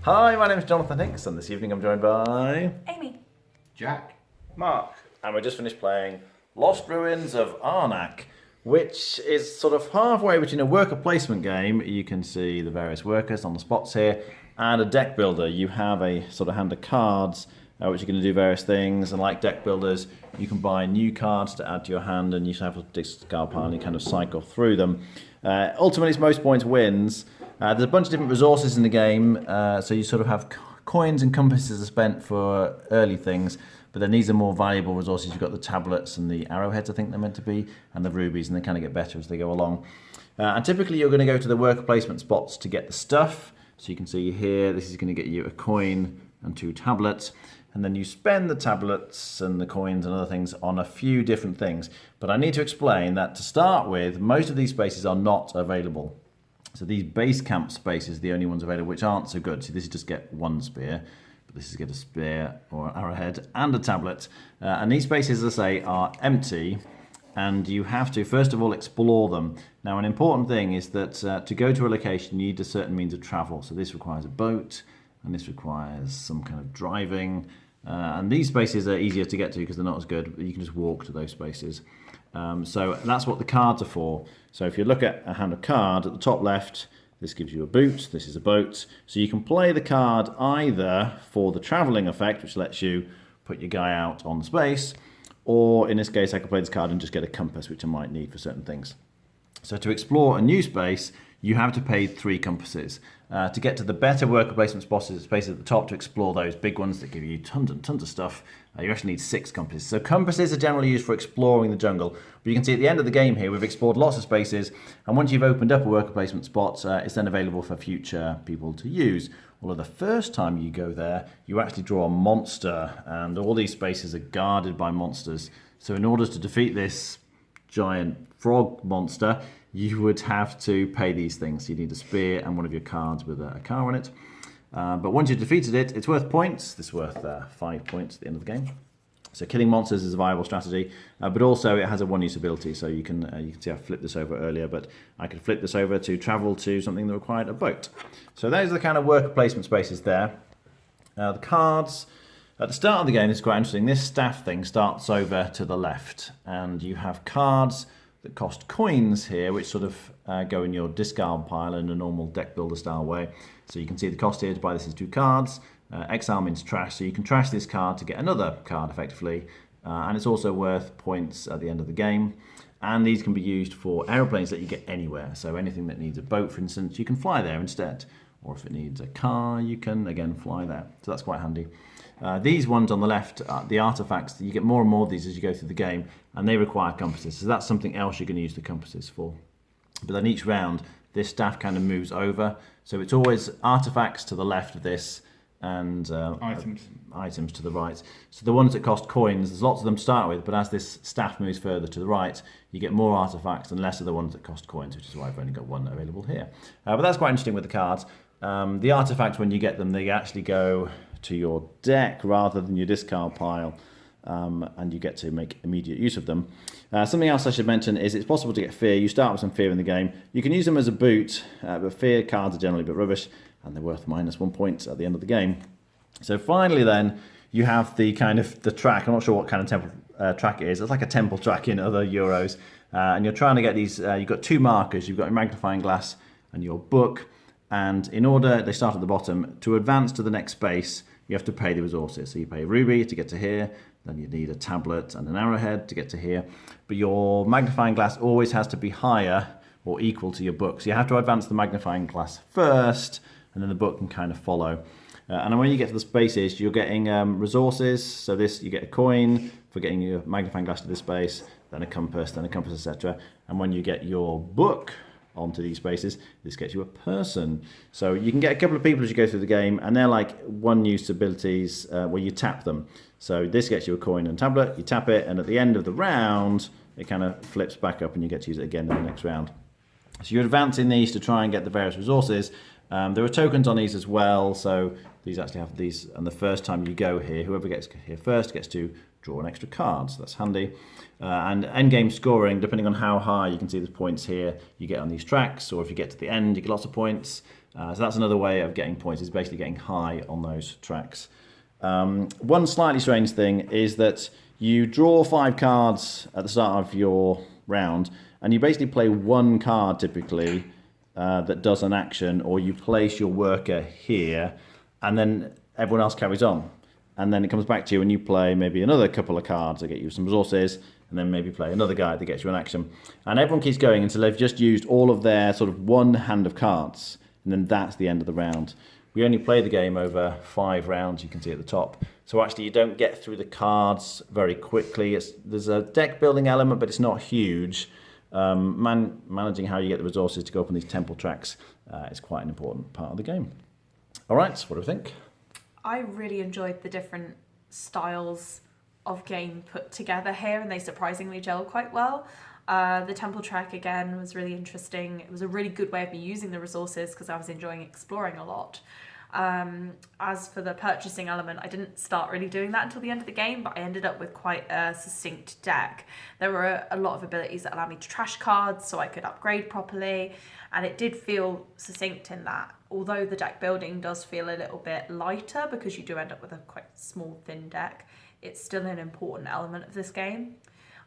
Hi, my name is Jonathan Hicks, and this evening I'm joined by... Amy. Jack. Mark. And we just finished playing Lost Ruins of Arnak, which is sort of halfway between a worker placement game. You can see the various workers on the spots here, and a deck builder. You have a sort of hand of cards, which are going to do various things, and like deck builders, you can buy new cards to add to your hand, and you have a discard pile, and you kind of cycle through them. Ultimately, it's most points wins. There's a bunch of different resources in the game, so you sort of have coins and compasses are spent for early things, but then these are more valuable resources. You've got the tablets and the arrowheads, I think they're meant to be, and the rubies, and they kind of get better as they go along. And typically you're going to go to the worker placement spots to get the stuff. So you can see here, this is going to get you a coin and 2 tablets, and then you spend the tablets and the coins and other things on a few different things. But I need to explain that to start with, most of these spaces are not available. So these base camp spaces are the only ones available, which aren't so good. So this is just get 1 spear, but this is get a spear or an arrowhead and a tablet. And these spaces, as I say, are empty, and you have to, first of all, explore them. Now, an important thing is that to go to a location, you need a certain means of travel. So this requires a boat, and this requires some kind of driving. And these spaces are easier to get to because they're not as good, but you can just walk to those spaces. So that's what the cards are for. So if you look at a hand of card at the top left, this gives you a boot, this is a boat. So you can play the card either for the travelling effect, which lets you put your guy out on the space, or in this case I can play this card and just get a compass, which I might need for certain things. So to explore a new space, you have to pay 3 compasses. To get to the better worker placement spaces at the top, to explore those big ones that give you tons and tons of stuff, you actually need 6 compasses. So compasses are generally used for exploring the jungle. But you can see at the end of the game here, we've explored lots of spaces, and once you've opened up a worker placement spot, it's then available for future people to use. Although the first time you go there, you actually draw a monster, and all these spaces are guarded by monsters. So in order to defeat this giant frog monster, you would have to pay these things. You need a spear and one of your cards with a car on it. But once you've defeated it, it's worth points. This is worth 5 points at the end of the game. So killing monsters is a viable strategy, but also it has a one-use ability. So you can see I flipped this over earlier, but I could flip this over to travel to something that required a boat. So those are the kind of worker placement spaces there. The cards. At the start of the game, this is quite interesting. This staff thing starts over to the left, and you have cards that cost coins here, which sort of go in your discard pile in a normal deck builder style way. So you can see the cost here to buy this is 2 cards. Exile means trash, so you can trash this card to get another card effectively. And it's also worth points at the end of the game. And these can be used for aeroplanes that you get anywhere. So anything that needs a boat, for instance, you can fly there instead. Or if it needs a car, you can again fly there. So that's quite handy. These ones on the left, the artifacts, you get more and more of these as you go through the game, and they require compasses. So that's something else you're going to use the compasses for. But then each round, this staff kind of moves over. So it's always artifacts to the left of this, and items to the right. So the ones that cost coins, there's lots of them to start with, but as this staff moves further to the right, you get more artifacts and less of the ones that cost coins, which is why I've only got 1 available here. But that's quite interesting with the cards. The artifacts, when you get them, they actually go to your deck rather than your discard pile, and you get to make immediate use of them. Something else I should mention is it's possible to get fear. You start with some fear in the game. You can use them as a boot, but fear cards are generally a bit rubbish, and they're worth -1 point at the end of the game. So finally then, you have the kind of the track. I'm not sure what kind of temple track it is. It's like a temple track in other Euros. And you're trying to get these, you've got 2 markers. You've got your magnifying glass and your book. And in order, they start at the bottom, to advance to the next space, you have to pay the resources. So you pay a ruby to get to here, then you need a tablet and an arrowhead to get to here. But your magnifying glass always has to be higher or equal to your book. So you have to advance the magnifying glass first, and then the book can kind of follow. And when you get to the spaces, you're getting resources. So this, you get a coin for getting your magnifying glass to this space, then a compass, etc. And when you get your book onto these spaces, this gets you a person. So you can get a couple of people as you go through the game, and they're like one-use abilities where you tap them. So this gets you a coin and tablet, you tap it, and at the end of the round, it kind of flips back up and you get to use it again in the next round. So you're advancing these to try and get the various resources, There are tokens on these as well, so these actually have these, and the first time you go here, whoever gets here first gets to draw an extra card, so that's handy. And endgame scoring, depending on how high, you can see the points here you get on these tracks, or if you get to the end, you get lots of points. So that's another way of getting points, is basically getting high on those tracks. One slightly strange thing is that you draw 5 cards at the start of your round, and you basically play one card typically that does an action, or you place your worker here, and then everyone else carries on. And then it comes back to you and you play maybe another couple of cards that get you some resources, and then maybe play another guy that gets you an action. And everyone keeps going until they've just used all of their sort of one hand of cards, and then that's the end of the round. We only play the game over 5 rounds, you can see at the top. So actually you don't get through the cards very quickly. There's a deck building element, but it's not huge. Managing how you get the resources to go up on these temple tracks is quite an important part of the game. All right, what do we think? I really enjoyed the different styles of game put together here, and they surprisingly gel quite well. The temple track, again, was really interesting. It was a really good way of me using the resources because I was enjoying exploring a lot. As for the purchasing element, I didn't start really doing that until the end of the game, but I ended up with quite a succinct deck. There were a lot of abilities that allowed me to trash cards so I could upgrade properly, and it did feel succinct in that. Although the deck building does feel a little bit lighter because you do end up with a quite small, thin deck, it's still an important element of this game.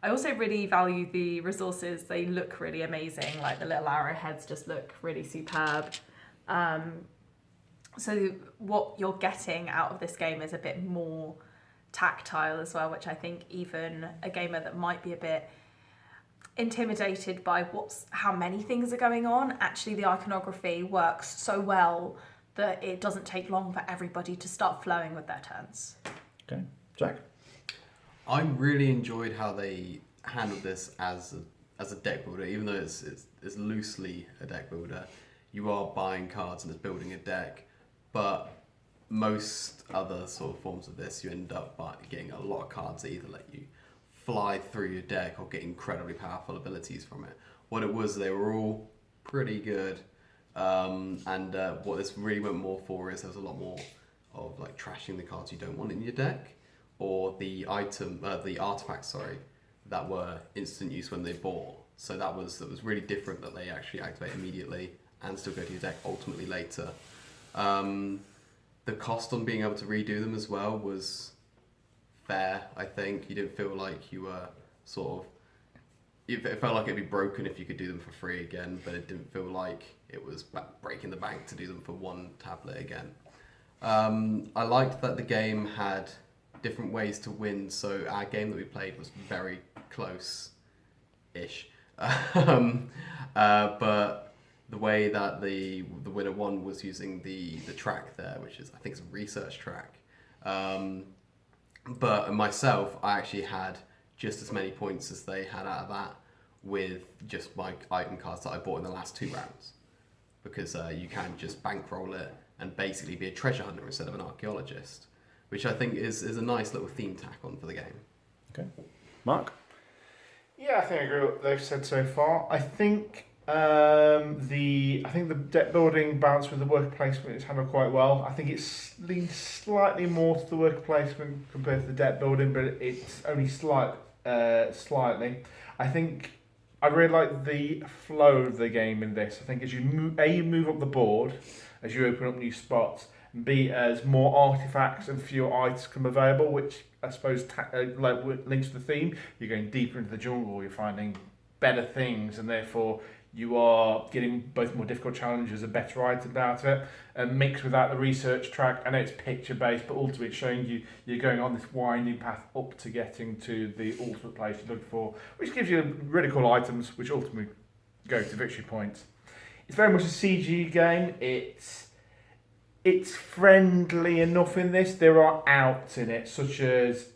I also really value the resources. They look really amazing, like the little arrowheads just look really superb. So what you're getting out of this game is a bit more tactile as well, which I think even a gamer that might be a bit intimidated by how many things are going on, actually the iconography works so well that it doesn't take long for everybody to start flowing with their turns. Okay, Jack? I really enjoyed how they handled this as a deck builder, even though it's loosely a deck builder. You are buying cards and it's building a deck, but most other sort of forms of this, you end up by getting a lot of cards that either let you fly through your deck or get incredibly powerful abilities from it. What it was, they were all pretty good, and what this really went more for is there's a lot more of like trashing the cards you don't want in your deck, or the artifacts, that were instant use when they bought. So that was really different, that they actually activate immediately and still go to your deck ultimately later. The cost on being able to redo them as well was fair, I think. You didn't feel like you were it felt like it'd be broken if you could do them for free again, but it didn't feel like it was breaking the bank to do them for one tablet again. I liked that the game had different ways to win, so our game that we played was very close-ish. But the way that the winner won was using the track there, which is, I think, it's a research track. But myself, I actually had just as many points as they had out of that with just my item cards that I bought in the last 2 rounds. Because you can just bankroll it and basically be a treasure hunter instead of an archaeologist, which I think is a nice little theme tack on for the game. Okay. Mark? Yeah, I think I agree with what they've said so far. I think the deck building balance with the worker placement is handled quite well. I think it's leaned slightly more to the worker placement compared to the deck building, but it's only slightly. I think I really like the flow of the game in this. I think as you move up the board, as you open up new spots, and B, as more artifacts and fewer items come available, which I suppose links to the theme. You're going deeper into the jungle, you're finding better things, and therefore you are getting both more difficult challenges and better items out of it. And mixed with that, the research track, I know it's picture-based, but ultimately it's showing you're going on this winding path up to getting to the ultimate place you look for, which gives you really cool items, which ultimately go to victory points. It's very much a CG game. It's friendly enough in this. There are outs in it, such as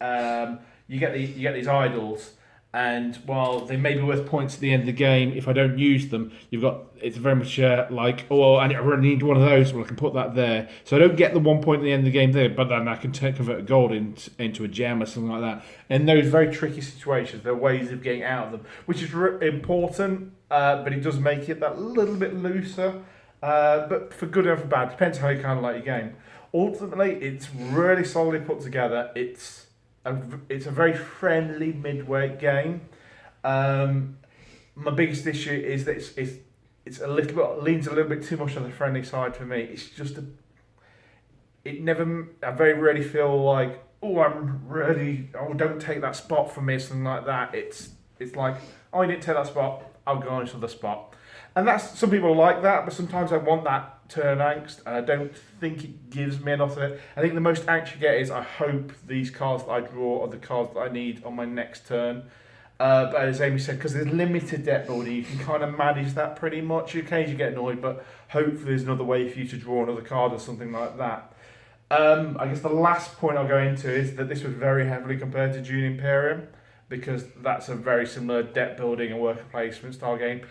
you get these idols, and while they may be worth points at the end of the game, if I don't use them, it's very much like, oh, I really need one of those. Well, I can put that there, so I don't get the 1 point at the end of the game there, but then I can convert gold into a gem or something like that. In those very tricky situations, there are ways of getting out of them, which is important, but it does make it that little bit looser. But for good and for bad, depends how you kind of like your game. Ultimately, it's really solidly put together. It's a very friendly midweight game. My biggest issue is that it's a little bit leans a little bit too much on the friendly side for me. It's just I very rarely feel like, oh, I'm ready. Oh, don't take that spot from me, something like that. It's like, oh, you didn't take that spot. I'll go on to the spot. And that's, some people like that, but sometimes I want that turn angst, and I don't think it gives me enough of it. I think the most angst you get is, I hope these cards that I draw are the cards that I need on my next turn. But as Amy said, because there's limited deck building, you can kind of manage that pretty much. You occasionally get annoyed, but hopefully there's another way for you to draw another card or something like that. I guess the last point I'll go into is that this was very heavily compared to Dune Imperium, because that's a very similar deck building and worker placement style game.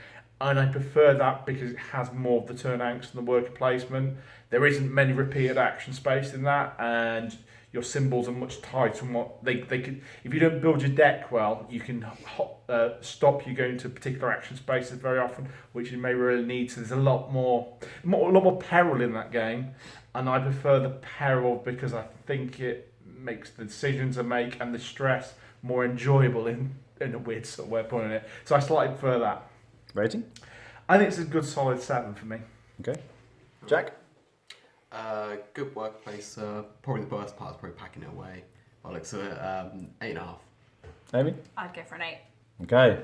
And I prefer that because it has more of the turn angst and the worker placement. There isn't many repeated action space in that, and your symbols are much tighter. And what they could, if you don't build your deck well, you can stop you going to particular action spaces very often, which you may really need. So there's a lot more peril in that game, and I prefer the peril because I think it makes the decisions I make and the stress more enjoyable in a weird sort of way of putting it. So I slightly prefer that. Rating? I think it's a good solid 7 for me. Okay. Jack? Good workplace. Probably the worst part is probably packing it away. By the looks of it, 8.5. Amy? I'd go for an 8. Okay.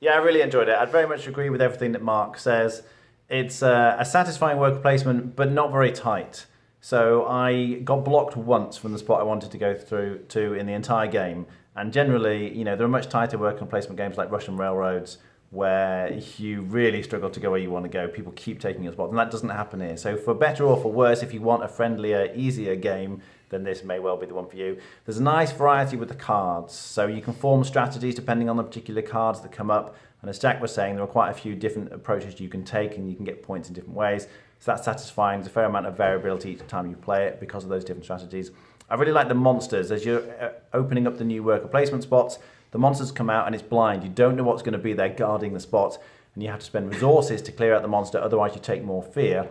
Yeah, I really enjoyed it. I'd very much agree with everything that Mark says. It's a satisfying worker placement, but not very tight. So I got blocked once from the spot I wanted to go through to in the entire game. And generally, there are much tighter worker placement games like Russian Railroads, where you really struggle to go where you want to go. People keep taking your spot, and that doesn't happen here. So for better or for worse, if you want a friendlier, easier game, then this may well be the one for you. There's a nice variety with the cards, so you can form strategies depending on the particular cards that come up. And as Jack was saying, there are quite a few different approaches you can take, and you can get points in different ways. So that's satisfying. There's a fair amount of variability each time you play it because of those different strategies. I really like the monsters. As you're opening up the new worker placement spots, the monsters come out and it's blind. You don't know what's going to be there guarding the spot, and you have to spend resources to clear out the monster, otherwise you take more fear.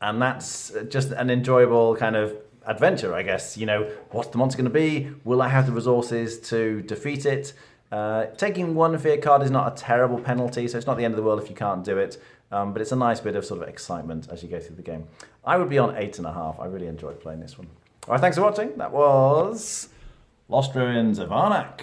And that's just an enjoyable kind of adventure, I guess. What's the monster going to be? Will I have the resources to defeat it? Taking one fear card is not a terrible penalty, so it's not the end of the world if you can't do it. But it's a nice bit of sort of excitement as you go through the game. I would be on 8.5. I really enjoyed playing this one. All right, thanks for watching. That was Lost Ruins of Arnak.